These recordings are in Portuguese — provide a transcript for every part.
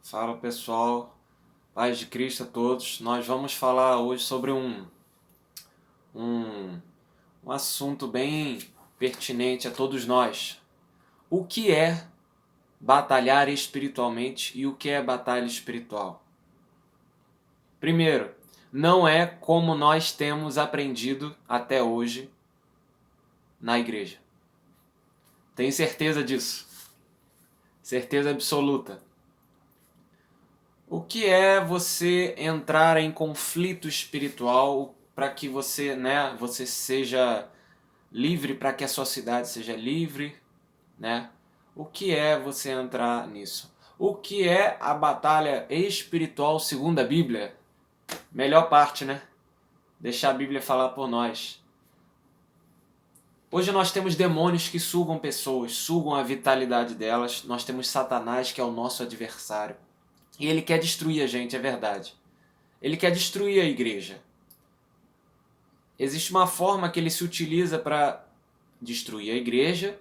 Fala pessoal, paz de Cristo a todos. Nós vamos falar hoje sobre um, um assunto bem pertinente a todos nós. O que é batalhar espiritualmente e o que é batalha espiritual? Primeiro, não é como nós temos aprendido até hoje na igreja. Tenho certeza disso. Certeza absoluta. O que é você entrar em conflito espiritual para que você seja livre, para que a sua cidade seja livre, né? O que é você entrar nisso? O que é a batalha espiritual segundo a Bíblia? Melhor parte, né? Deixar a Bíblia falar por nós. Hoje nós temos demônios que sugam pessoas, sugam a vitalidade delas. Nós temos Satanás, que é o nosso adversário. E ele quer destruir a gente, é verdade. Ele quer destruir a igreja. Existe uma forma que ele se utiliza para destruir a igreja,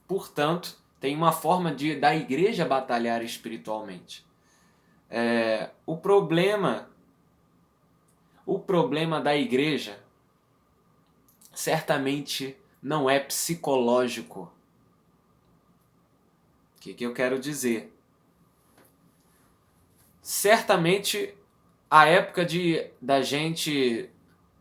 portanto, tem uma forma da igreja batalhar espiritualmente. O problema da igreja certamente não é psicológico. O que eu quero dizer? Certamente a época da gente,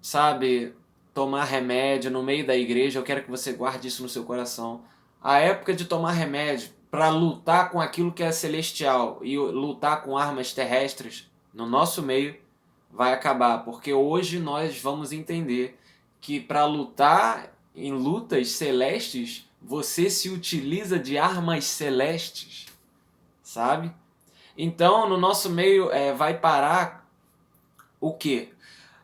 sabe, tomar remédio no meio da igreja, eu quero que você guarde isso no seu coração. A época de tomar remédio para lutar com aquilo que é celestial e lutar com armas terrestres no nosso meio vai acabar, porque hoje nós vamos entender que para lutar em lutas celestes, você se utiliza de armas celestes, sabe? Então, no nosso meio vai parar o quê?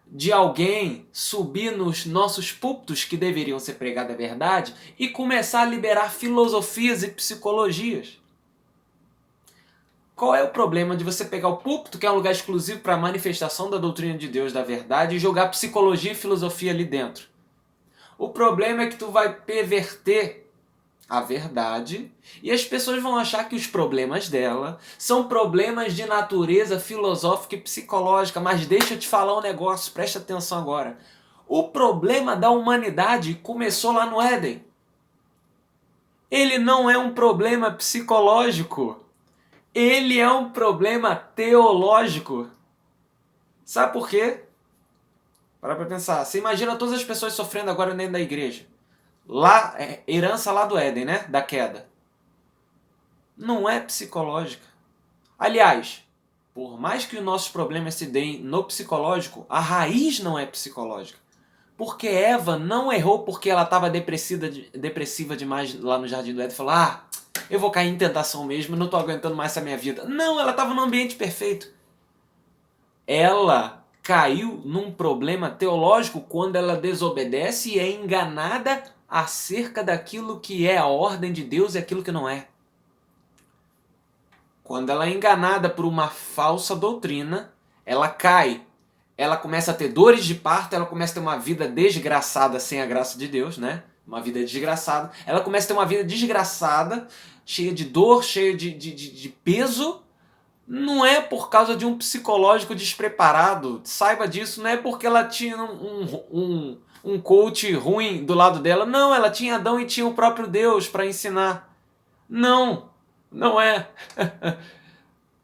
De alguém subir nos nossos púlpitos que deveriam ser pregada a verdade e começar a liberar filosofias e psicologias. Qual é o problema de você pegar o púlpito, que é um lugar exclusivo para a manifestação da doutrina de Deus, da verdade, e jogar psicologia e filosofia ali dentro? O problema é que tu vai perverter a verdade e as pessoas vão achar que os problemas dela são problemas de natureza filosófica e psicológica. Mas deixa eu te falar um negócio, presta atenção agora. O problema da humanidade começou lá no Éden. Ele não é um problema psicológico. Ele é um problema teológico. Sabe por quê? Para pensar. Você imagina todas as pessoas sofrendo agora dentro da igreja. Lá, herança lá do Éden, né? Da queda. Não é psicológica. Aliás, por mais que os nossos problemas se deem no psicológico, a raiz não é psicológica. Porque Eva não errou porque ela estava depressiva demais lá no Jardim do Éden e falou: eu vou cair em tentação mesmo, não estou aguentando mais essa minha vida. Não, ela estava num ambiente perfeito. Ela caiu num problema teológico quando ela desobedece e é enganada acerca daquilo que é a ordem de Deus e aquilo que não é. Quando ela é enganada por uma falsa doutrina, ela cai. Ela começa a ter dores de parto, ela começa a ter uma vida desgraçada sem a graça de Deus, né? Uma vida desgraçada. Ela começa a ter uma vida desgraçada, cheia de dor, cheia de peso. Não é por causa de um psicológico despreparado. Saiba disso, não é porque ela tinha um coach ruim do lado dela. Não, ela tinha Adão e tinha o próprio Deus para ensinar. Não, não é.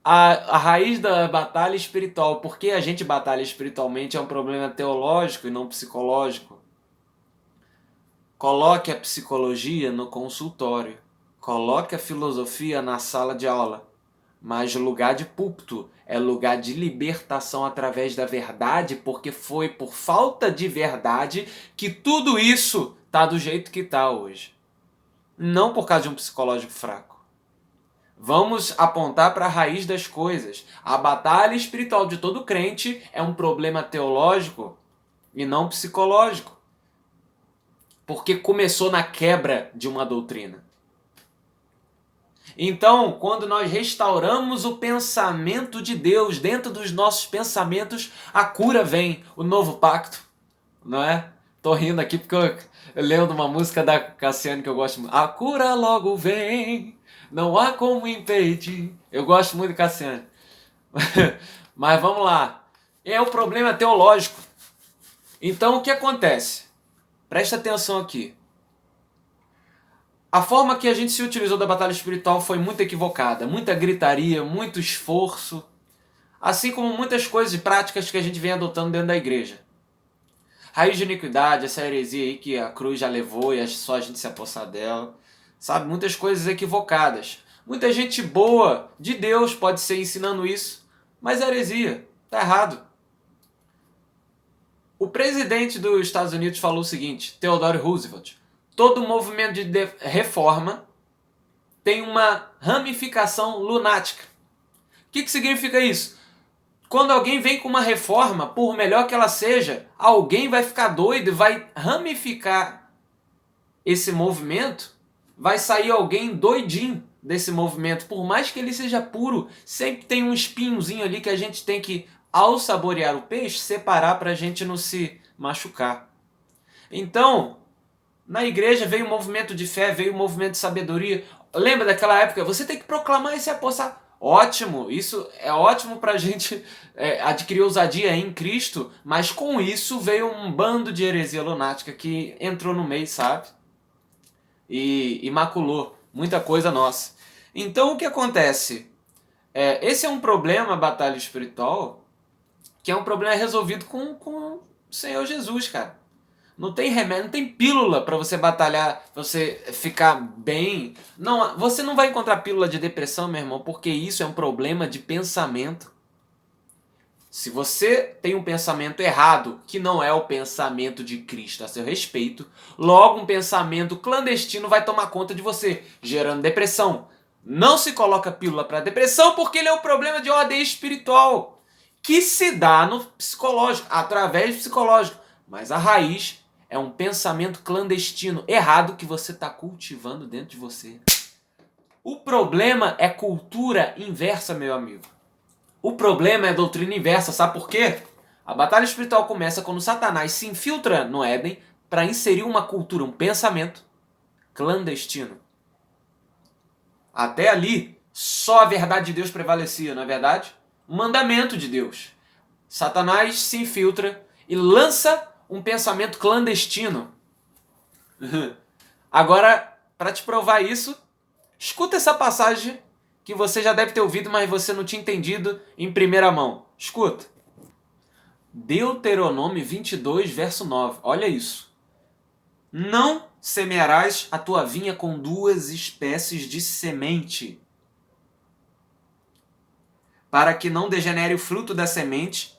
A raiz da batalha espiritual, porque a gente batalha espiritualmente, é um problema teológico e não psicológico. Coloque a psicologia no consultório. Coloque a filosofia na sala de aula. Mas lugar de púlpito é lugar de libertação através da verdade, porque foi por falta de verdade que tudo isso tá do jeito que tá hoje. Não por causa de um psicológico fraco. Vamos apontar para a raiz das coisas. A batalha espiritual de todo crente é um problema teológico e não psicológico. Porque começou na quebra de uma doutrina. Então, quando nós restauramos o pensamento de Deus dentro dos nossos pensamentos, a cura vem, o novo pacto, não é? Tô rindo aqui porque eu lembro de uma música da Cassiane que eu gosto muito. A cura logo vem, Não há como impedir. Eu gosto muito de Cassiano. Mas vamos lá. É o problema teológico. Então o que acontece? Presta atenção aqui. A forma que a gente se utilizou da batalha espiritual foi muito equivocada. Muita gritaria, muito esforço. Assim como muitas coisas e práticas que a gente vem adotando dentro da igreja. Raiz de iniquidade, essa heresia aí que a cruz já levou e é só a gente se apossar dela. Sabe? Muitas coisas equivocadas. Muita gente boa de Deus pode ser ensinando isso, mas é heresia. Tá errado. O presidente dos Estados Unidos falou o seguinte, Theodore Roosevelt: todo movimento de reforma tem uma ramificação lunática. O que significa isso? Quando alguém vem com uma reforma, por melhor que ela seja, alguém vai ficar doido e vai ramificar esse movimento, vai sair alguém doidinho desse movimento. Por mais que ele seja puro, sempre tem um espinhozinho ali que a gente tem que, ao saborear o peixe, separar para a gente não se machucar. Então, na igreja veio um movimento de fé, veio um movimento de sabedoria. Lembra daquela época? Você tem que proclamar e se apossar. Ótimo, isso é ótimo para a gente adquirir ousadia em Cristo, mas com isso veio um bando de heresia lunática que entrou no meio, sabe? E maculou muita coisa nossa. Então o que acontece? Esse é um problema, a batalha espiritual, que é um problema resolvido com o Senhor Jesus, cara. Não tem remédio, não tem pílula para você batalhar, você ficar bem. Não, você não vai encontrar pílula de depressão, meu irmão, porque isso é um problema de pensamento. Se você tem um pensamento errado, que não é o pensamento de Cristo a seu respeito, logo um pensamento clandestino vai tomar conta de você, gerando depressão. Não se coloca pílula para depressão porque ele é um problema de ordem espiritual, que se dá no psicológico, através do psicológico. Mas a raiz é um pensamento clandestino, errado, que você está cultivando dentro de você. O problema é cultura inversa, meu amigo. O problema é doutrina inversa, sabe por quê? A batalha espiritual começa quando Satanás se infiltra no Éden para inserir uma cultura, um pensamento clandestino. Até ali, só a verdade de Deus prevalecia, não é verdade? O mandamento de Deus. Satanás se infiltra e lança um pensamento clandestino. Agora, para te provar isso, escuta essa passagem que você já deve ter ouvido, mas você não tinha entendido em primeira mão. Escuta. Deuteronômio 22, verso 9. Olha isso. Não semearás a tua vinha com duas espécies de semente, para que não degenere o fruto da semente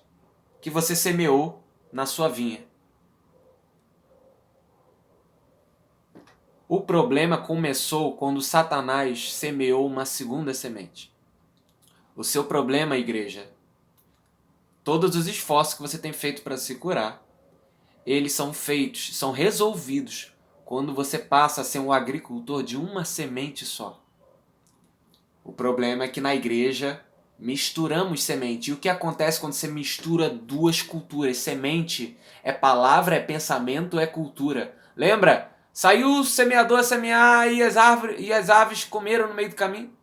que você semeou na sua vinha. O problema começou quando Satanás semeou uma segunda semente. O seu problema, igreja, todos os esforços que você tem feito para se curar, eles são feitos, são resolvidos quando você passa a ser um agricultor de uma semente só. O problema é que na igreja misturamos semente. E o que acontece quando você mistura duas culturas? Semente é palavra, é pensamento, é cultura. Lembra? Saiu o semeador a semear e as aves comeram no meio do caminho.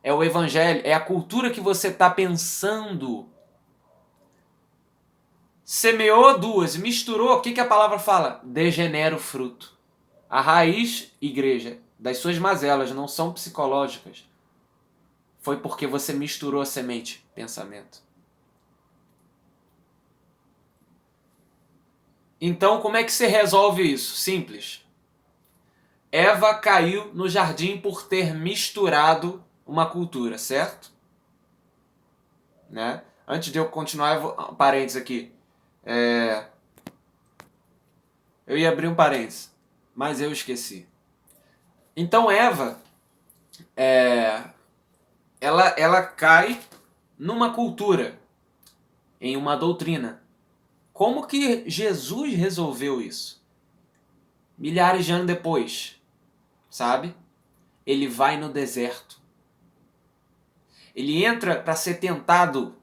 É o evangelho, é a cultura que você está pensando. Semeou duas, misturou, o que a palavra fala? Degenera o fruto. A raiz, igreja, das suas mazelas não são psicológicas. Foi porque você misturou a semente, pensamento. Então, como é que se resolve isso? Simples. Eva caiu no jardim por ter misturado uma cultura, certo? Né? Antes de eu continuar, eu vou... parênteses aqui. Eu ia abrir um parênteses, mas eu esqueci. Então Eva, ela cai numa cultura, em uma doutrina. Como que Jesus resolveu isso? Milhares de anos depois, sabe? Ele vai no deserto. Ele entra para ser tentado.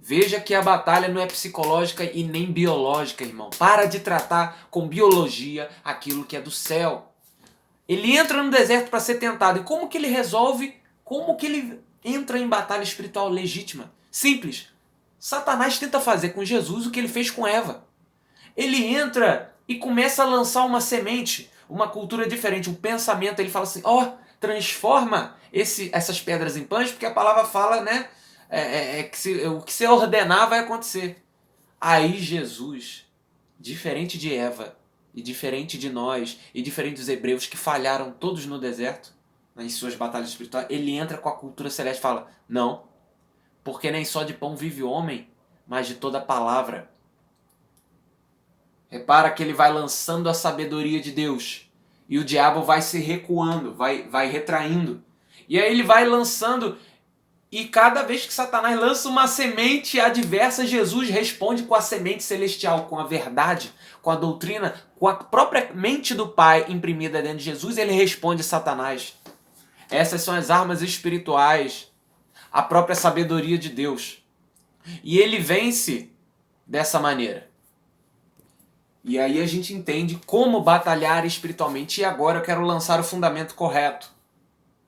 Veja que a batalha não é psicológica e nem biológica, irmão. Para de tratar com biologia aquilo que é do céu. Ele entra no deserto para ser tentado. E como que ele resolve? Como que ele entra em batalha espiritual legítima? Simples. Satanás tenta fazer com Jesus o que ele fez com Eva. Ele entra e começa a lançar uma semente, uma cultura diferente, um pensamento. Ele fala assim, transforma essas pedras em pães, porque a palavra fala, né? O que você ordenar vai acontecer. Aí Jesus, diferente de Eva, e diferente de nós, e diferente dos hebreus que falharam todos no deserto, em suas batalhas espirituais, ele entra com a cultura celeste e fala, não, porque nem só de pão vive o homem, mas de toda palavra. Repara que ele vai lançando a sabedoria de Deus, e o diabo vai se recuando, vai retraindo. E aí ele vai lançando, e cada vez que Satanás lança uma semente adversa, Jesus responde com a semente celestial, com a verdade, com a doutrina, com a própria mente do Pai imprimida dentro de Jesus, ele responde a Satanás. Essas são as armas espirituais, a própria sabedoria de Deus. E ele vence dessa maneira. E aí a gente entende como batalhar espiritualmente. E agora eu quero lançar o fundamento correto.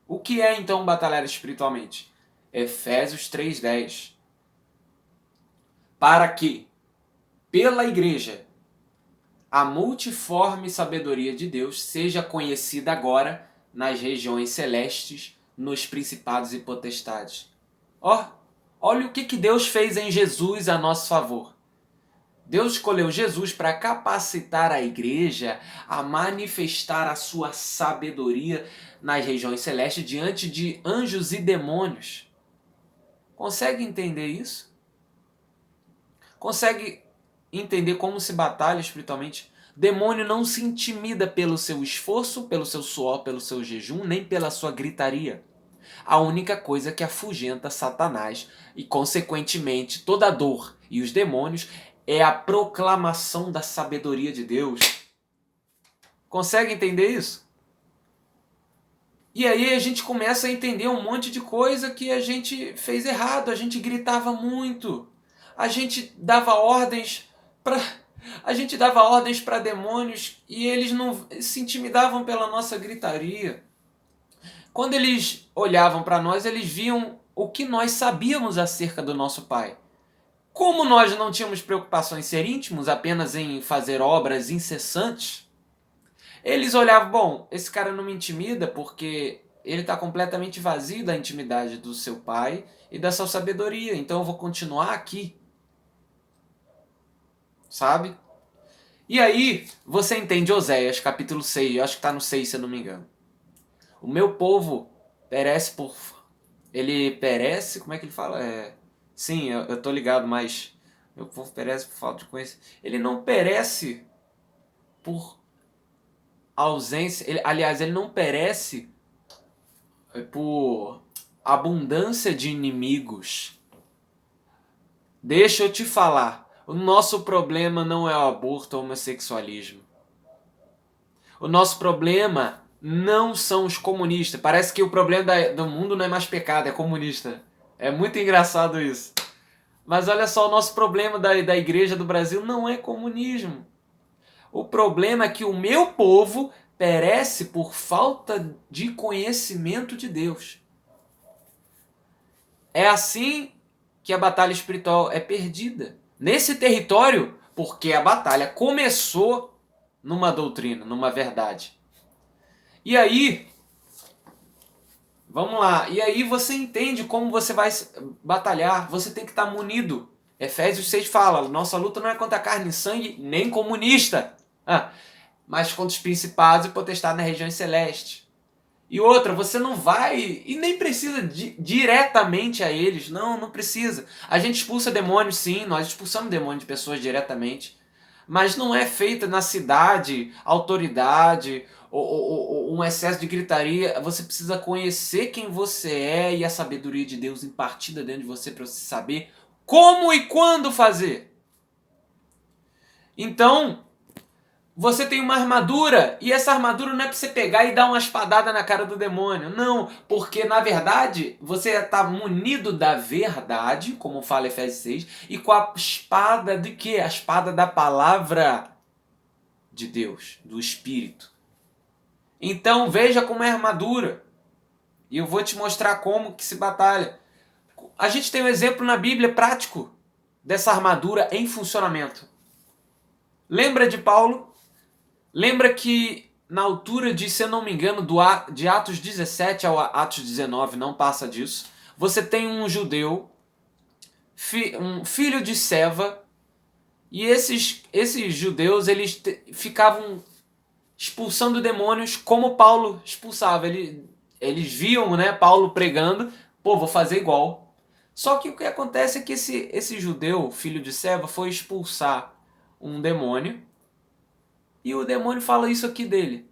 O que é então batalhar espiritualmente? Efésios 3:10. Para que, pela igreja, a multiforme sabedoria de Deus seja conhecida agora nas regiões celestes, nos principados e potestades. Olha o que Deus fez em Jesus a nosso favor. Deus escolheu Jesus para capacitar a igreja a manifestar a sua sabedoria nas regiões celestes diante de anjos e demônios. Consegue entender isso? Consegue entender como se batalha espiritualmente? Demônio não se intimida pelo seu esforço, pelo seu suor, pelo seu jejum, nem pela sua gritaria. A única coisa que afugenta Satanás e, consequentemente, toda a dor e os demônios é a proclamação da sabedoria de Deus. Consegue entender isso? E aí a gente começa a entender um monte de coisa que a gente fez errado. A gente gritava muito. A gente dava ordens para demônios e eles não se intimidavam pela nossa gritaria. Quando eles olhavam para nós, eles viam o que nós sabíamos acerca do nosso Pai. Como nós não tínhamos preocupação em ser íntimos, apenas em fazer obras incessantes, eles olhavam, bom, esse cara não me intimida porque ele está completamente vazio da intimidade do seu Pai e da sua sabedoria, então eu vou continuar aqui. Sabe? E aí, você entende Oséias, capítulo 6, eu acho que está no 6, se eu não me engano. O meu povo perece por... Ele perece, como é que ele fala? Sim, eu tô ligado, mas meu povo perece por falta de conhecimento. Ele não perece por ausência, ele não perece por abundância de inimigos. Deixa eu te falar, o nosso problema não é o aborto ou o homossexualismo. O nosso problema não são os comunistas. Parece que o problema do mundo não é mais pecado, é comunista. É muito engraçado isso. Mas olha só, o nosso problema da igreja do Brasil não é comunismo. O problema é que o meu povo perece por falta de conhecimento de Deus. É assim que a batalha espiritual é perdida. Nesse território, porque a batalha começou numa doutrina, numa verdade. E aí, vamos lá, e aí você entende como você vai batalhar, você tem que estar munido. Efésios 6 fala, nossa luta não é contra carne e sangue, nem comunista, mas contra os principados e potestades nas regiões celestes. E outra, você não vai, e nem precisa diretamente a eles, não precisa. A gente expulsa demônios, sim, nós expulsamos demônios de pessoas diretamente, mas não é feita na cidade, autoridade, ou um excesso de gritaria. Você precisa conhecer quem você é e a sabedoria de Deus impartida dentro de você para você saber como e quando fazer. Então, você tem uma armadura, e essa armadura não é para você pegar e dar uma espadada na cara do demônio. Não, porque na verdade você está munido da verdade, como fala Efésios 6, e com a espada de quê? A espada da palavra de Deus, do Espírito. Então veja como é armadura. E eu vou te mostrar como que se batalha. A gente tem um exemplo na Bíblia prático dessa armadura em funcionamento. Lembra de Paulo? Lembra que na altura de, se eu não me engano, de Atos 17 ao Atos 19, não passa disso, você tem um judeu, um filho de Seva, e esses judeus eles ficavam expulsando demônios como Paulo expulsava. Eles viam, né, Paulo pregando, pô, vou fazer igual. Só que o que acontece é que esse judeu, filho de Seva, foi expulsar um demônio, e o demônio fala isso aqui dele: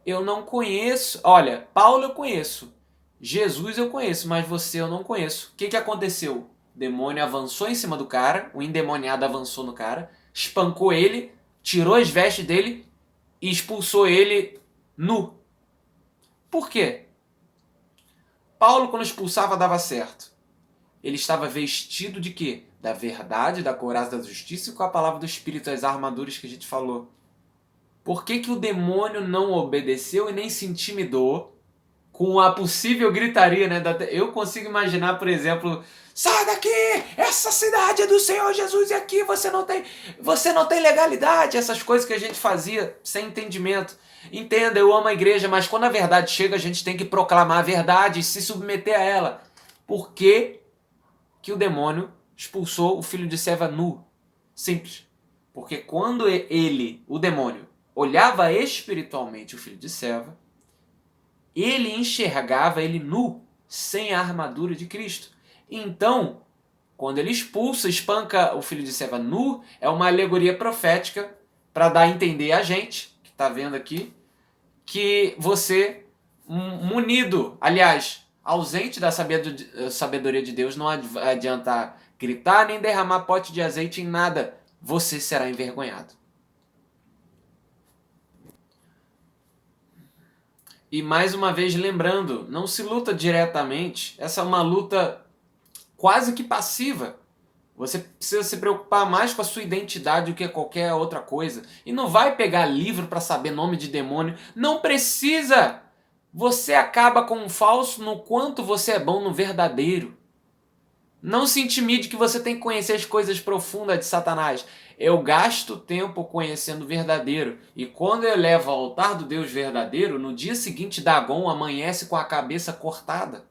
eu não conheço, olha, Paulo eu conheço, Jesus eu conheço, mas você eu não conheço. O que aconteceu? O demônio avançou em cima do cara, o endemoniado avançou no cara, espancou ele, tirou as vestes dele e expulsou ele nu. Por quê? Paulo, quando expulsava, dava certo. Ele estava vestido de quê? Da verdade, da couraça da justiça e com a palavra do Espírito, as armaduras que a gente falou. Por que o demônio não obedeceu e nem se intimidou com a possível gritaria, né? Eu consigo imaginar, por exemplo, sai daqui! Essa cidade é do Senhor Jesus e aqui você não tem legalidade. Essas coisas que a gente fazia sem entendimento. Entenda, eu amo a igreja, mas quando a verdade chega, a gente tem que proclamar a verdade e se submeter a ela. Por que o demônio expulsou o filho de Seva nu? Simples. Porque quando ele, o demônio, olhava espiritualmente o filho de Seva, ele enxergava ele nu, sem a armadura de Cristo. Então, quando ele expulsa, espanca o filho de Seva nu, é uma alegoria profética para dar a entender a gente, que está vendo aqui, que você, munido, aliás, ausente da sabedoria de Deus, não adianta gritar nem derramar pote de azeite em nada, você será envergonhado. E mais uma vez lembrando, não se luta diretamente, essa é uma luta quase que passiva. Você precisa se preocupar mais com a sua identidade do que qualquer outra coisa. E não vai pegar livro para saber nome de demônio. Não precisa! Você acaba com um falso no quanto você é bom no verdadeiro. Não se intimide que você tem que conhecer as coisas profundas de Satanás. Eu gasto tempo conhecendo o verdadeiro. E quando eu levo ao altar do Deus verdadeiro, no dia seguinte Dagon amanhece com a cabeça cortada.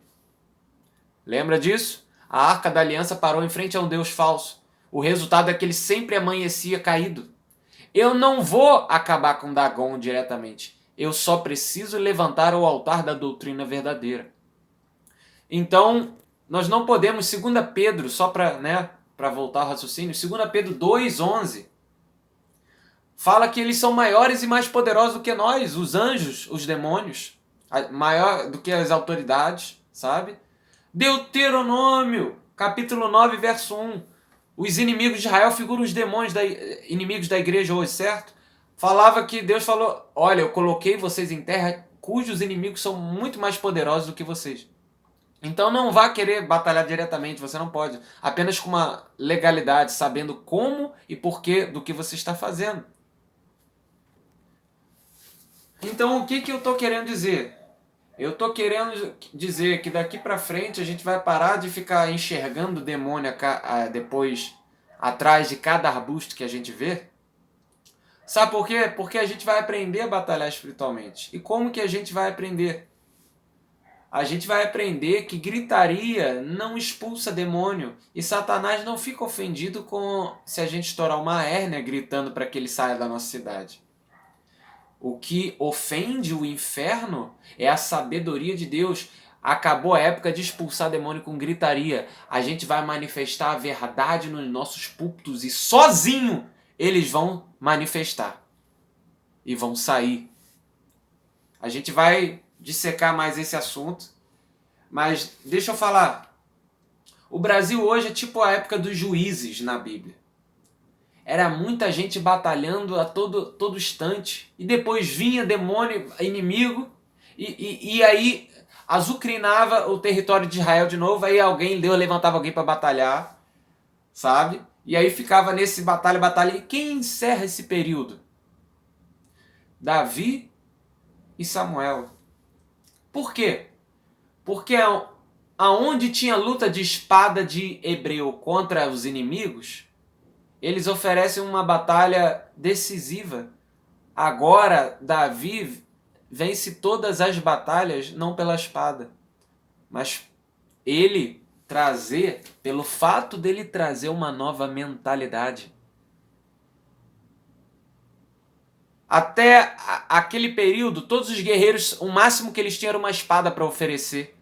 Lembra disso? A Arca da Aliança parou em frente a um Deus falso. O resultado é que ele sempre amanhecia caído. Eu não vou acabar com Dagon diretamente. Eu só preciso levantar o altar da doutrina verdadeira. Então, nós não podemos, 2 Pedro, só para voltar ao raciocínio, 2 Pedro 2,11, fala que eles são maiores e mais poderosos do que nós, os anjos, os demônios, maior do que as autoridades, sabe? Deuteronômio, capítulo 9, verso 1. Os inimigos de Israel figuram os demônios, inimigos da igreja hoje, certo? Falava que Deus falou, olha, eu coloquei vocês em terra cujos inimigos são muito mais poderosos do que vocês. Então não vá querer batalhar diretamente, você não pode. Apenas com uma legalidade, sabendo como e porquê do que você está fazendo. Então o que eu estou querendo dizer? Eu estou querendo dizer que daqui para frente a gente vai parar de ficar enxergando o demônio depois atrás de cada arbusto que a gente vê. Sabe por quê? Porque a gente vai aprender a batalhar espiritualmente. E como que a gente vai aprender? A gente vai aprender que gritaria não expulsa demônio. E Satanás não fica ofendido se a gente estourar uma hérnia gritando para que ele saia da nossa cidade. O que ofende o inferno é a sabedoria de Deus. Acabou a época de expulsar demônio com gritaria. A gente vai manifestar a verdade nos nossos púlpitos e sozinho eles vão manifestar. E vão sair. A gente vai dissecar mais esse assunto. Mas deixa eu falar. O Brasil hoje é tipo a época dos juízes na Bíblia. Era muita gente batalhando a todo instante. E depois vinha demônio, inimigo. E aí azucrinava o território de Israel de novo. Aí Deus levantava alguém para batalhar. Sabe? E aí ficava nesse batalha. E quem encerra esse período? Davi e Samuel. Por quê? Porque aonde tinha luta de espada de hebreu contra os inimigos, eles oferecem uma batalha decisiva. Agora, Davi vence todas as batalhas não pela espada, mas pelo fato dele trazer uma nova mentalidade. Até aquele período, todos os guerreiros, o máximo que eles tinham era uma espada para oferecer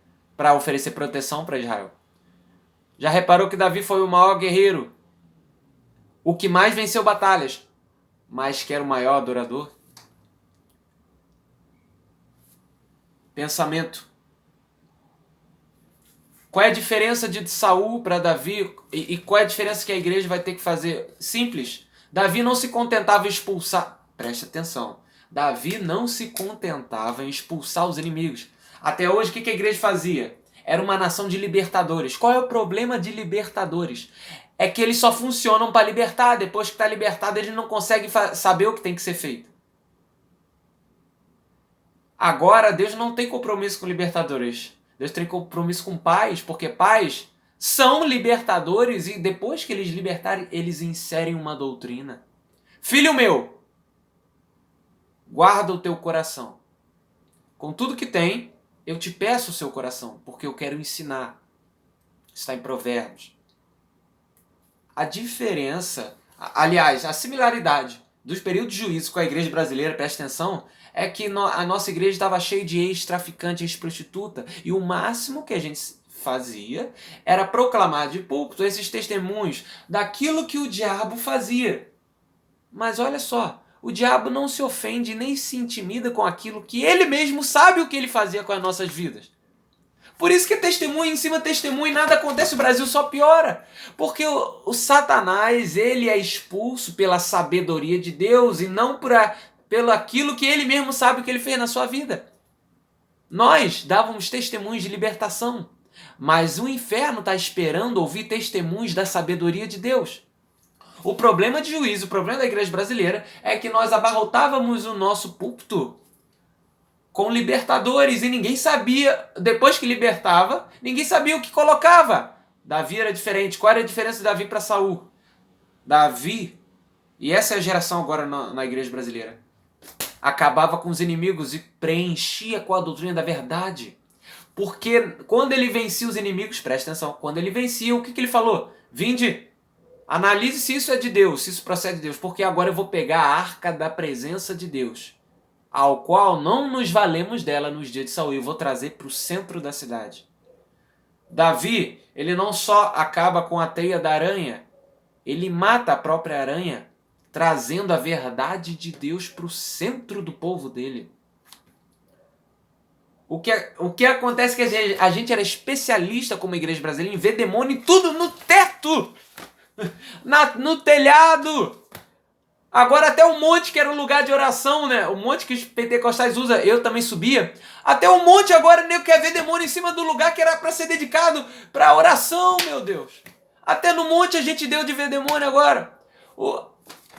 proteção para Israel. Já reparou que Davi foi o maior guerreiro, o que mais venceu batalhas, mas que era o maior adorador? Pensamento. Qual é a diferença de Saul para Davi e qual é a diferença que a igreja vai ter que fazer? Simples. Davi não se contentava em expulsar. Preste atenção. Davi não se contentava em expulsar os inimigos. Até hoje, o que a igreja fazia? Era uma nação de libertadores. Qual é o problema de libertadores? É que eles só funcionam para libertar. Depois que está libertado, eles não conseguem saber o que tem que ser feito. Agora, Deus não tem compromisso com libertadores. Deus tem compromisso com pais, porque pais são libertadores e depois que eles libertarem, eles inserem uma doutrina. Filho meu, guarda o teu coração. Com tudo que tem, eu te peço o seu coração, porque eu quero ensinar. Está em Provérbios. A diferença, aliás, a similaridade dos períodos de juízo com a igreja brasileira, presta atenção, é que a nossa igreja estava cheia de ex-traficante, ex-prostituta, e o máximo que a gente fazia era proclamar de púlpito esses testemunhos daquilo que o diabo fazia. Mas olha só, o diabo não se ofende nem se intimida com aquilo que ele mesmo sabe o que ele fazia com as nossas vidas. Por isso que testemunho em cima de testemunho, nada acontece, o Brasil só piora. Porque o Satanás, ele é expulso pela sabedoria de Deus e não pelo aquilo que ele mesmo sabe o que ele fez na sua vida. Nós dávamos testemunhos de libertação, mas o inferno está esperando ouvir testemunhos da sabedoria de Deus. O problema de juízo, o problema da igreja brasileira é que nós abarrotávamos o nosso púlpito com libertadores e ninguém sabia, depois que libertava, ninguém sabia o que colocava. Davi era diferente. Qual era a diferença de Davi para Saul? Davi, e essa é a geração agora na igreja brasileira, acabava com os inimigos e preenchia com a doutrina da verdade. Porque quando ele vencia os inimigos, presta atenção, quando ele vencia, o que ele falou? Vinde, analise se isso é de Deus, se isso procede de Deus, porque agora eu vou pegar a arca da presença de Deus, ao qual não nos valemos dela nos dias de Saul, eu vou trazer para o centro da cidade. Davi, ele não só acaba com a teia da aranha, ele mata a própria aranha, trazendo a verdade de Deus para o centro do povo dele. O que acontece é que a gente era especialista como igreja brasileira em ver demônio em tudo, no teto, no telhado. Agora até o monte, que era um lugar de oração, né? O monte que os pentecostais usam, eu também subia. Até o monte agora nego quer ver demônio em cima do lugar que era para ser dedicado para oração, meu Deus. Até no monte a gente deu de ver demônio agora.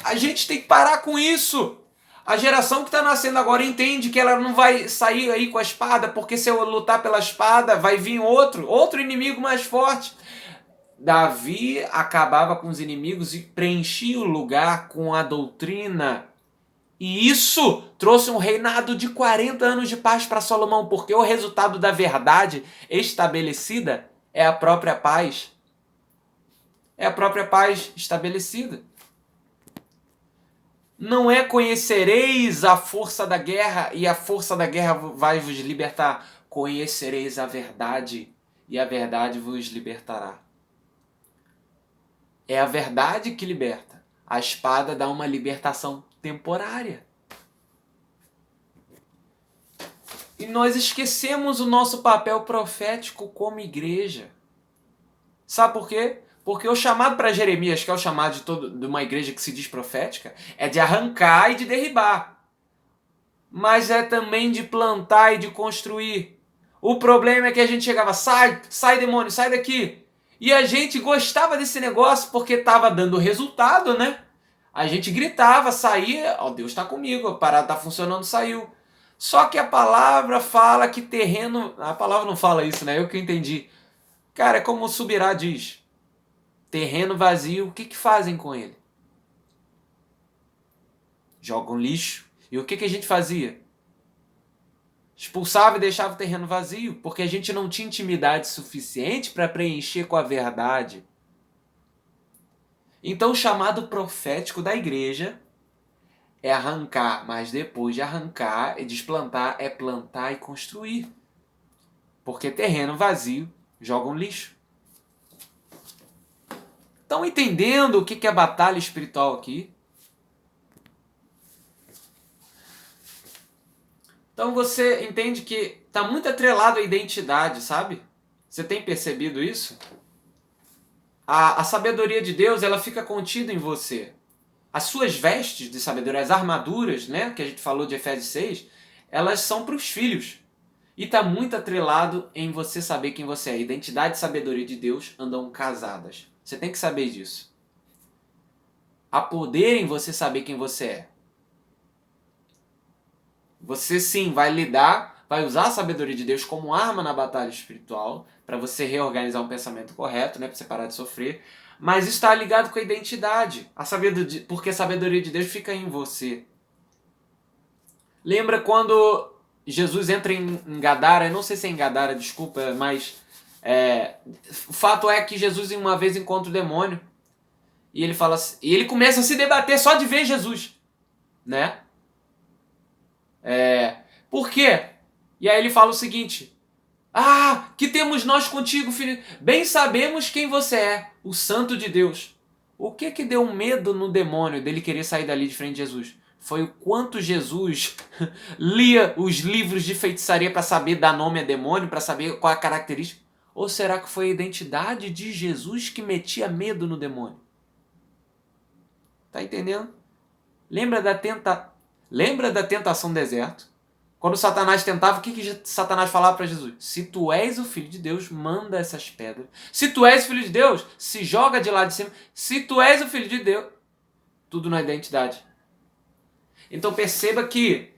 A gente tem que parar com isso. A geração que está nascendo agora entende que ela não vai sair aí com a espada, porque se eu lutar pela espada vai vir outro inimigo mais forte. Davi acabava com os inimigos e preenchia o lugar com a doutrina. E isso trouxe um reinado de 40 anos de paz para Salomão, porque o resultado da verdade estabelecida é a própria paz. É a própria paz estabelecida. Não é conhecereis a força da guerra e a força da guerra vai vos libertar. Conhecereis a verdade e a verdade vos libertará. É a verdade que liberta. A espada dá uma libertação temporária. E nós esquecemos o nosso papel profético como igreja. Sabe por quê? Porque o chamado para Jeremias, que é o chamado de uma igreja que se diz profética, é de arrancar e de derribar. Mas é também de plantar e de construir. O problema é que a gente chegava, sai demônio, sai daqui. E a gente gostava desse negócio porque estava dando resultado, né? A gente gritava, saía, ó, Deus está comigo, a parada está funcionando, saiu. Só que a palavra fala que terreno... A palavra não fala isso, né? Eu que entendi. Cara, é como o Subirá diz. Terreno vazio, o que que fazem com ele? Jogam lixo. E o que que a gente fazia? Expulsava e deixava o terreno vazio, porque a gente não tinha intimidade suficiente para preencher com a verdade. Então o chamado profético da igreja é arrancar, mas depois de arrancar e desplantar, é plantar e construir. Porque terreno vazio joga um lixo. Estão entendendo o que é batalha espiritual aqui? Então você entende que está muito atrelado à identidade, sabe? Você tem percebido isso? A sabedoria de Deus, ela fica contida em você. As suas vestes de sabedoria, as armaduras, né, que a gente falou de Efésios 6, elas são para os filhos. E está muito atrelado em você saber quem você é. Identidade e sabedoria de Deus andam casadas. Você tem que saber disso. Há poder em você saber quem você é. Você sim vai lidar, vai usar a sabedoria de Deus como arma na batalha espiritual, para você reorganizar um pensamento correto, né, para você parar de sofrer. Mas está ligado com a identidade. Porque a sabedoria de Deus fica em você. Lembra quando Jesus entra em Gadara? Eu não sei se é em Gadara, desculpa, mas o fato é que Jesus uma vez encontra o demônio e ele fala assim, e ele começa a se debater só de ver Jesus, né? Por quê? E aí ele fala o seguinte: ah, que temos nós contigo, filho? Bem sabemos quem você é, o Santo de Deus. O que deu um medo no demônio dele querer sair dali de frente de Jesus? Foi o quanto Jesus lia os livros de feitiçaria para saber dar nome a demônio, para saber qual é a característica? Ou será que foi a identidade de Jesus que metia medo no demônio? Tá entendendo? Lembra da tentação no deserto? Quando Satanás tentava, o que Satanás falava para Jesus? Se tu és o Filho de Deus, manda essas pedras. Se tu és o Filho de Deus, se joga de lá de cima. Se tu és o Filho de Deus, tudo na identidade. Então perceba que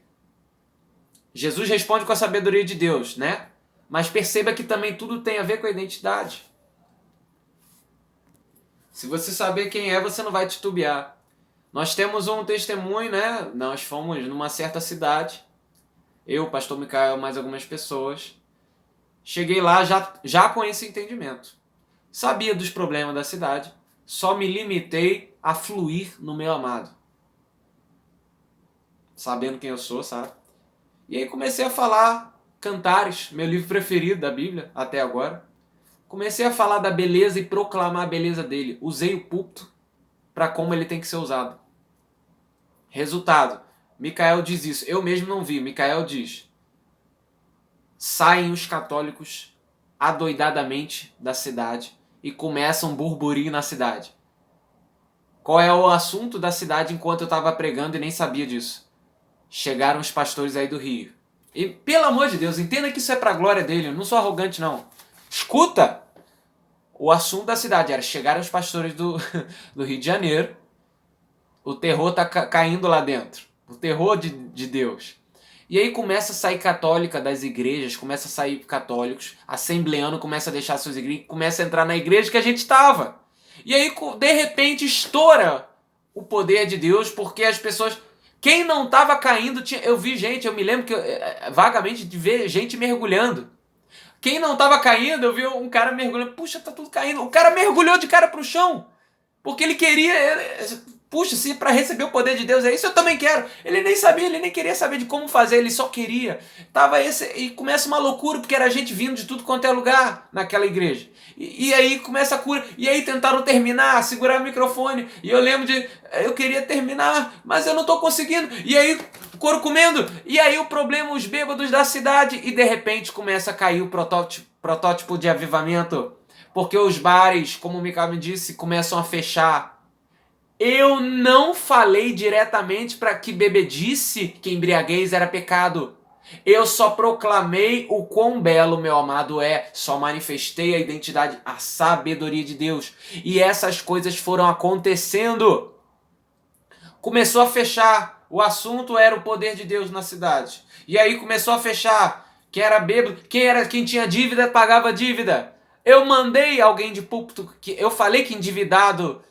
Jesus responde com a sabedoria de Deus, né? Mas perceba que também tudo tem a ver com a identidade. Se você saber quem é, você não vai titubear. Nós temos um testemunho, né? Nós fomos numa certa cidade. Eu, o pastor Micael, mais algumas pessoas. Cheguei lá já com esse entendimento. Sabia dos problemas da cidade. Só me limitei a fluir no meu amado. Sabendo quem eu sou, sabe? E aí comecei a falar Cantares, meu livro preferido da Bíblia até agora. Comecei a falar da beleza e proclamar a beleza dele. Usei o púlpito para como ele tem que ser usado. Resultado, Micael diz isso. Eu mesmo não vi. Micael diz: saem os católicos adoidadamente da cidade e começam um burburinho na cidade. Qual é o assunto da cidade enquanto eu estava pregando e nem sabia disso? Chegaram os pastores aí do Rio. E, pelo amor de Deus, entenda que isso é para a glória dele. Eu não sou arrogante, não. Escuta! O assunto da cidade era: chegaram os pastores do Rio de Janeiro. O terror tá caindo lá dentro. O terror de Deus. E aí começa a sair católica das igrejas, começa a sair católicos, assembleano começa a deixar suas igrejas, começa a entrar na igreja que a gente estava. E aí, de repente, estoura o poder de Deus, porque as pessoas... Quem não estava caindo, eu vi gente, eu me lembro que vagamente de ver gente mergulhando. Quem não estava caindo, eu vi um cara mergulhando. Puxa, tá tudo caindo. O cara mergulhou de cara pro chão, porque ele queria... Puxa, se para receber o poder de Deus é isso, eu também quero. Ele nem sabia, ele nem queria saber de como fazer, ele só queria. E começa uma loucura, porque era gente vindo de tudo quanto é lugar naquela igreja. E aí começa a cura. E aí tentaram terminar, segurar o microfone. E eu lembro eu queria terminar, mas eu não tô conseguindo. E aí, couro comendo. E aí o problema, os bêbados da cidade. E de repente começa a cair o protótipo de avivamento. Porque os bares, como o Micael me disse, começam a fechar. Eu não falei diretamente para que bebedice que embriaguez era pecado. Eu só proclamei o quão belo meu amado é. Só manifestei a identidade, a sabedoria de Deus. E essas coisas foram acontecendo. Começou a fechar. o assunto era o poder de Deus na cidade. E aí começou a fechar. Quem era bêbado, quem tinha dívida, pagava dívida. Eu mandei alguém de púlpito, eu falei que endividado,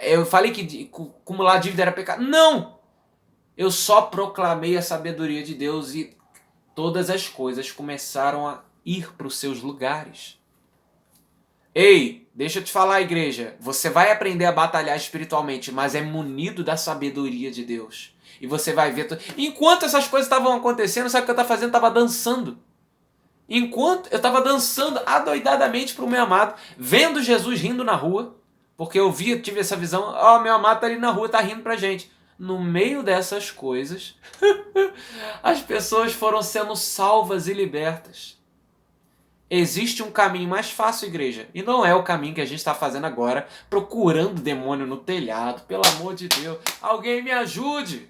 eu falei que acumular dívida era pecado. Não! Eu só proclamei a sabedoria de Deus e todas as coisas começaram a ir para os seus lugares. Ei, deixa eu te falar, igreja. Você vai aprender a batalhar espiritualmente, mas é munido da sabedoria de Deus. E você vai ver... Enquanto essas coisas estavam acontecendo, sabe o que eu estava fazendo? Eu estava dançando. Enquanto eu estava dançando adoidadamente para o meu amado, vendo Jesus rindo na rua, porque eu tive essa visão, ó, meu amado está ali na rua, está rindo pra gente. No meio dessas coisas, as pessoas foram sendo salvas e libertas. Existe um caminho mais fácil, igreja, e não é o caminho que a gente está fazendo agora, procurando demônio no telhado. Pelo amor de Deus, alguém me ajude!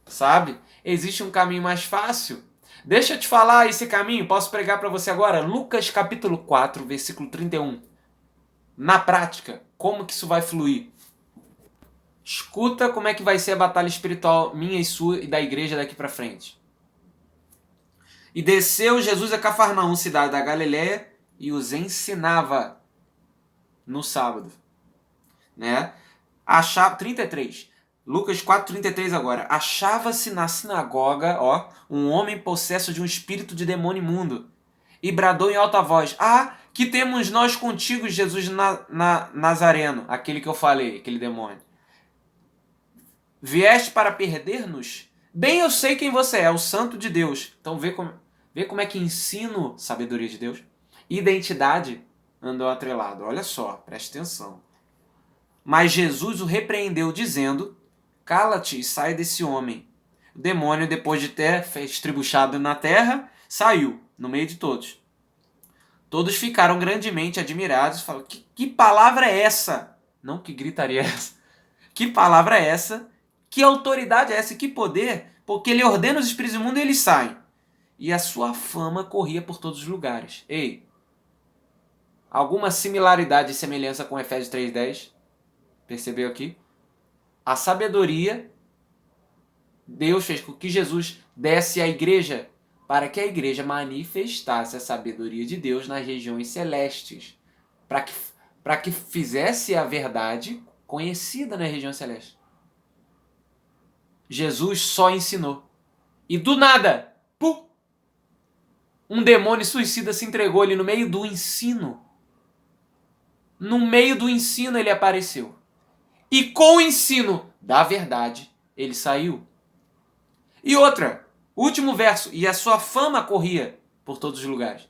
Sabe? Existe um caminho mais fácil. Deixa eu te falar esse caminho, posso pregar para você agora? Lucas capítulo 4, versículo 31. Na prática, como que isso vai fluir? Escuta como é que vai ser a batalha espiritual minha e sua e da igreja daqui para frente. E desceu Jesus a Cafarnaum, cidade da Galileia, e os ensinava no sábado. Né? 33. Lucas 4,33 agora. Achava-se na sinagoga, um homem possesso de um espírito de demônio imundo. E bradou em alta voz: Ah, que temos nós contigo, Jesus Nazareno. Aquele que eu falei, aquele demônio. Vieste para perder-nos? Bem eu sei quem você é, o Santo de Deus. Então vê como é que ensino sabedoria de Deus. Identidade andou atrelado. Olha só, preste atenção. Mas Jesus o repreendeu dizendo: Cala-te e sai desse homem. O demônio, depois de ter estribuchado na terra, saiu no meio de todos. Todos ficaram grandemente admirados e falaram: que palavra é essa? Não, que gritaria é essa? Que palavra é essa? Que autoridade é essa? Que poder? Porque ele ordena os espíritos imundos e eles saem. E a sua fama corria por todos os lugares. Ei, alguma similaridade e semelhança com Efésios 3,10? Percebeu aqui? A sabedoria, Deus fez com que Jesus desse à igreja para que a igreja manifestasse a sabedoria de Deus nas regiões celestes. Para que fizesse a verdade conhecida na região celeste. Jesus só ensinou. E do nada, um demônio suicida se entregou ali no meio do ensino. No meio do ensino ele apareceu. E com o ensino da verdade, ele saiu. E outra, último verso, e a sua fama corria por todos os lugares.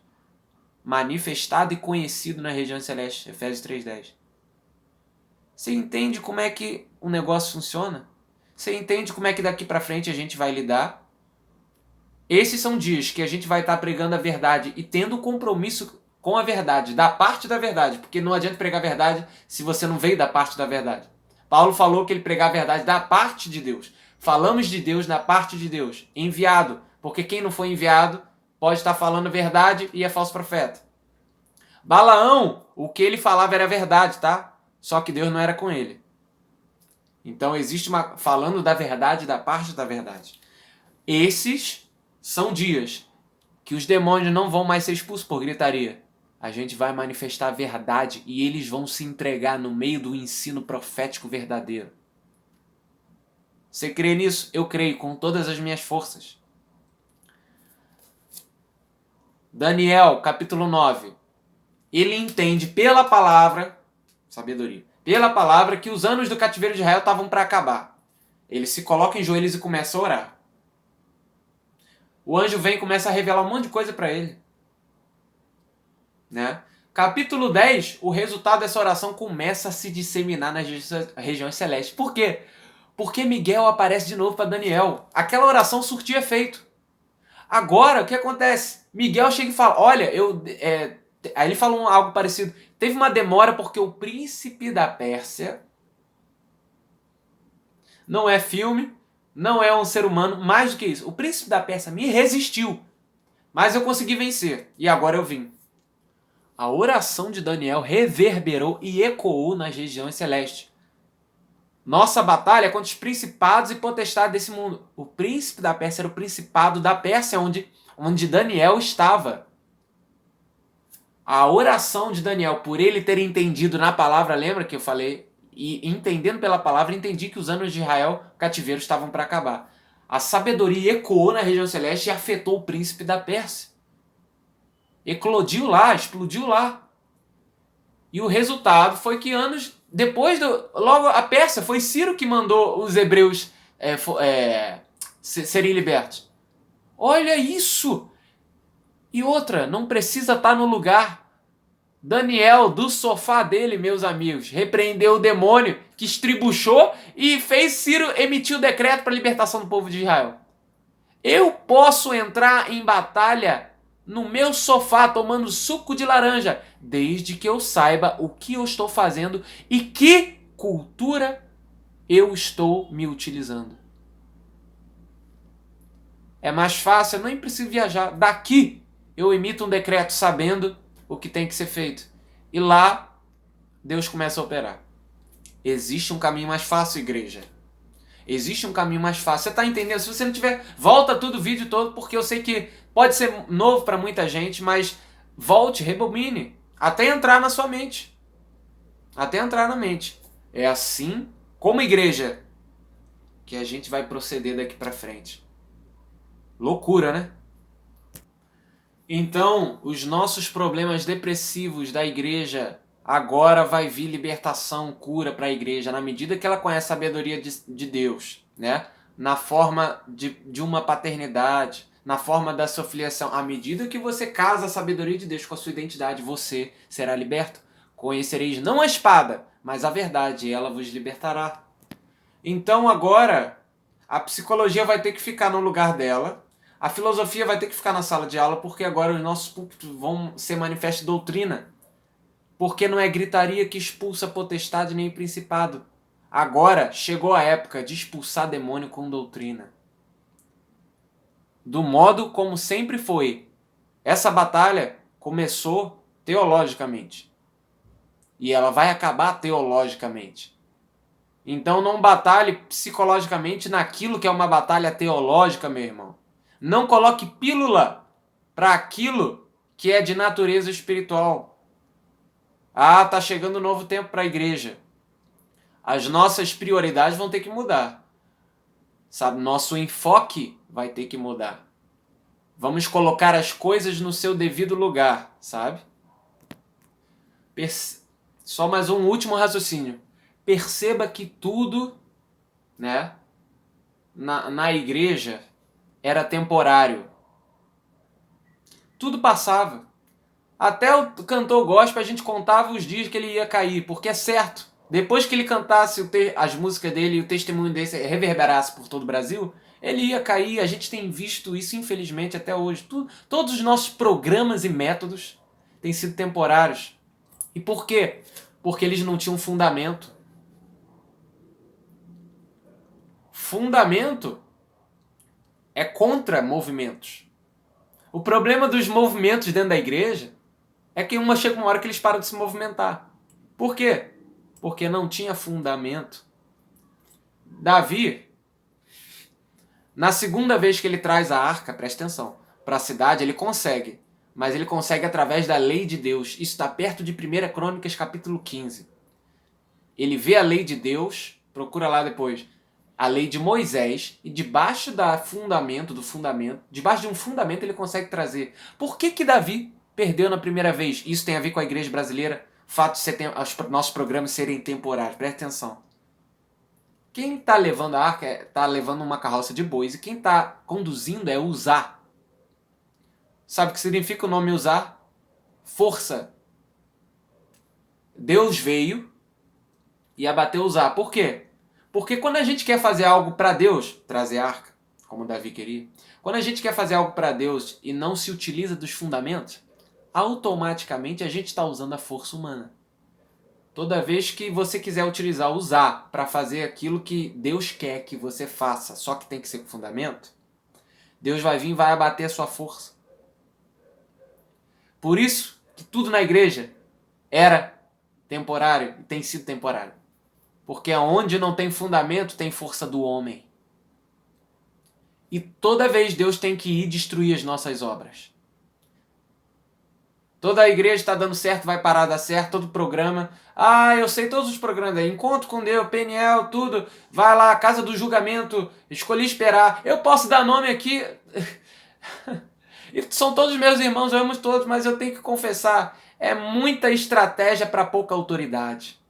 Manifestado e conhecido na região celeste, Efésios 3,10. Você entende como é que o negócio funciona? Você entende como é que daqui para frente a gente vai lidar? Esses são dias que a gente vai estar pregando a verdade e tendo compromisso com a verdade, da parte da verdade, porque não adianta pregar a verdade se você não veio da parte da verdade. Paulo falou que ele pregava a verdade da parte de Deus. Falamos de Deus na parte de Deus. Enviado, porque quem não foi enviado pode estar falando a verdade e é falso profeta. Balaão, o que ele falava era verdade, tá? Só que Deus não era com ele. Então existe falando da verdade, da parte da verdade. Esses são dias que os demônios não vão mais ser expulsos por gritaria. A gente vai manifestar a verdade e eles vão se entregar no meio do ensino profético verdadeiro. Você crê nisso? Eu creio com todas as minhas forças. Daniel, capítulo 9. Ele entende pela palavra, sabedoria, pela palavra que os anos do cativeiro de Israel estavam para acabar. Ele se coloca em joelhos e começa a orar. O anjo vem e começa a revelar um monte de coisa para ele. Né? Capítulo 10, o resultado dessa oração começa a se disseminar nas regiões celestes. Por quê? Porque Miguel aparece de novo para Daniel. Aquela oração surtia efeito. Agora, o que acontece? Miguel chega e fala, olha, aí ele fala algo parecido. Teve uma demora porque o príncipe da Pérsia não é filme, não é um ser humano, mais do que isso. O príncipe da Pérsia me resistiu, mas eu consegui vencer e agora eu vim. A oração de Daniel reverberou e ecoou nas regiões celestes. Nossa batalha é contra os principados e potestades desse mundo. O príncipe da Pérsia era o principado da Pérsia, onde Daniel estava. A oração de Daniel, por ele ter entendido na palavra, lembra que eu falei? E entendendo pela palavra, entendi que os anos de Israel cativeiro estavam para acabar. A sabedoria ecoou na região celeste e afetou o príncipe da Pérsia. Eclodiu lá, explodiu lá. E o resultado foi que anos depois, logo a Pérsia, foi Ciro que mandou os hebreus serem libertos. Olha isso! E outra, não precisa estar no lugar. Daniel, do sofá dele, meus amigos, repreendeu o demônio que estribuchou e fez Ciro emitir o decreto para a libertação do povo de Israel. Eu posso entrar em batalha no meu sofá tomando suco de laranja, desde que eu saiba o que eu estou fazendo e que cultura eu estou me utilizando. É mais fácil, eu nem preciso viajar. Daqui eu emito um decreto sabendo o que tem que ser feito. E lá Deus começa a operar. Existe um caminho mais fácil, igreja. Existe um caminho mais fácil. Você está entendendo? Se você não tiver, volta tudo o vídeo todo, porque eu sei que pode ser novo para muita gente, mas volte, rebobine, até entrar na sua mente. Até entrar na mente. É assim, como igreja, que a gente vai proceder daqui para frente. Loucura, né? Então, os nossos problemas depressivos da igreja, agora vai vir libertação, cura para a igreja, na medida que ela conhece a sabedoria de Deus, né? Na forma de uma paternidade, na forma da sua filiação. À medida que você casa a sabedoria de Deus com a sua identidade, você será liberto. Conhecereis não a espada, mas a verdade, e ela vos libertará. Então agora, a psicologia vai ter que ficar no lugar dela, a filosofia vai ter que ficar na sala de aula, porque agora os nossos púlpitos vão ser manifesto doutrina. Porque não é gritaria que expulsa potestade nem principado. Agora chegou a época de expulsar demônio com doutrina. Do modo como sempre foi. Essa batalha começou teologicamente. E ela vai acabar teologicamente. Então não batalhe psicologicamente naquilo que é uma batalha teológica, meu irmão. Não coloque pílula para aquilo que é de natureza espiritual. Ah, tá chegando um novo tempo para a igreja. As nossas prioridades vão ter que mudar. Sabe, nosso enfoque vai ter que mudar. Vamos colocar as coisas no seu devido lugar, sabe? Só mais um último raciocínio. Perceba que tudo, né, na igreja era temporário. Tudo passava. Até o cantor gospel a gente contava os dias que ele ia cair, porque é certo. Depois que ele cantasse as músicas dele e o testemunho dele reverberasse por todo o Brasil, ele ia cair. A gente tem visto isso, infelizmente, até hoje. Todos os nossos programas e métodos têm sido temporários. E por quê? Porque eles não tinham fundamento. Fundamento é contra movimentos. O problema dos movimentos dentro da igreja é que chega uma hora que eles param de se movimentar. Por quê? Porque não tinha fundamento. Davi, na segunda vez que ele traz a arca, presta atenção, para a cidade, ele consegue. Mas ele consegue através da lei de Deus. Isso está perto de 1 Crônicas, capítulo 15. Ele vê a lei de Deus, procura lá depois, a lei de Moisés, e debaixo debaixo de um fundamento ele consegue trazer. Por que Davi perdeu na primeira vez? Isso tem a ver com a igreja brasileira, o fato de os nossos programas serem temporários. Presta atenção. Quem está levando a arca está levando uma carroça de bois, e quem está conduzindo é Uzá. Sabe o que significa o nome Uzá? Força. Deus veio e abateu Uzá. Por quê? Porque quando a gente quer fazer algo para Deus, trazer a arca, como Davi queria, quando a gente quer fazer algo para Deus e não se utiliza dos fundamentos, automaticamente a gente está usando a força humana. Toda vez que você quiser usar para fazer aquilo que Deus quer que você faça, só que tem que ser com fundamento, Deus vai vir e vai abater a sua força. Por isso que tudo na igreja era temporário e tem sido temporário. Porque onde não tem fundamento, tem força do homem. E toda vez Deus tem que ir destruir as nossas obras. Toda a igreja está dando certo, vai parar de dar certo, todo programa. Ah, eu sei todos os programas aí. Encontro com Deus, PNL, tudo. Vai lá, Casa do Julgamento, Escolhi Esperar. Eu posso dar nome aqui. E são todos meus irmãos, eu amo todos, mas eu tenho que confessar, é muita estratégia para pouca autoridade.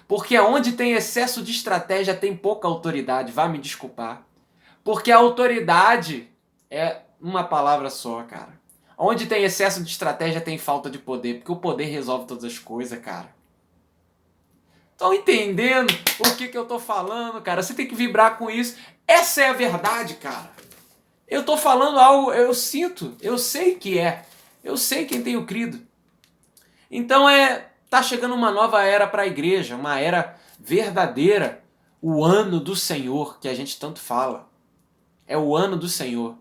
Porque onde tem excesso de estratégia tem pouca autoridade, vá me desculpar. Porque a autoridade é uma palavra só, cara. Onde tem excesso de estratégia tem falta de poder, porque o poder resolve todas as coisas, cara. Estão entendendo o que eu tô falando, cara? Você tem que vibrar com isso. Essa é a verdade, cara. Eu tô falando algo, eu sinto, eu sei que é. Eu sei quem tenho crido. Então tá chegando uma nova era para a igreja, uma era verdadeira, o ano do Senhor, que a gente tanto fala. É o ano do Senhor.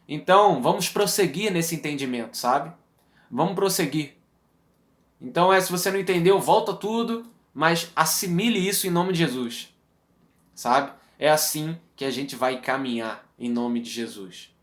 Então, vamos prosseguir nesse entendimento, sabe? Vamos prosseguir. Então, se você não entendeu, volta tudo, mas assimile isso em nome de Jesus. Sabe? É assim que a gente vai caminhar em nome de Jesus.